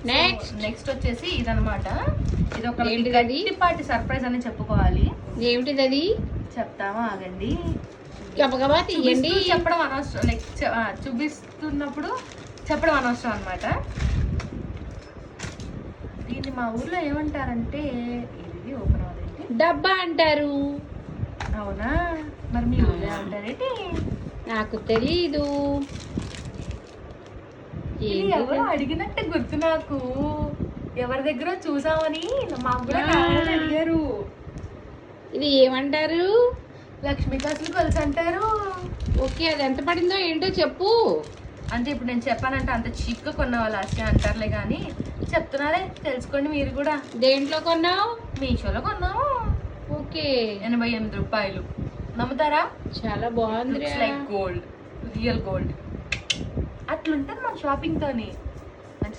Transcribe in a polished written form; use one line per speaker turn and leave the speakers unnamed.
Next వచ్చేసి ఇదనమాట. ఇది ఒక గట్టిపాటి సర్ప్రైజ్ అని చెప్పుకోవాలి.
ఏమిటిది అది?
చెప్తామా, ఆగండి.
గబగబా తీయండి.
చెప్పడం అనవసరం, లైక్ చూపిస్తున్నప్పుడు చెప్పడం అనవసరం అనమాట. దీన్ని మా ఊర్లో ఏమంటారంటే, ఇది ఓపెన్ అవ్వదండి,
డబ్బా అంటారు.
అవునా? మరి మీ ఊర్లో ఏమంటారేంటి?
నాకు తెలీదు.
ఎవరో అడిగినట్టు గుర్తు నాకు, ఎవరి దగ్గర చూసామని మాకు కూడా అడిగారు.
ఇది ఏమంటారు?
లక్ష్మీ కాసులు కొలుసు అంటారు.
ఓకే, అది ఎంత పడిందో ఏంటో చెప్పు.
అంటే ఇప్పుడు నేను చెప్పానంటే అంత చీప్ గా కొన్న వాళ్ళు అసలు అంటారులే, కానీ చెప్తున్నారే, తెలుసుకోండి మీరు కూడా.
దేంట్లో కొన్నావు?
మీషోలో కొన్నాము.
ఓకే,
88 రూపాయలు. నమ్ముతారా?
చాలా బాగుంది.
Like gold, real gold. అట్లుంటది మన షాపింగ్ తోని.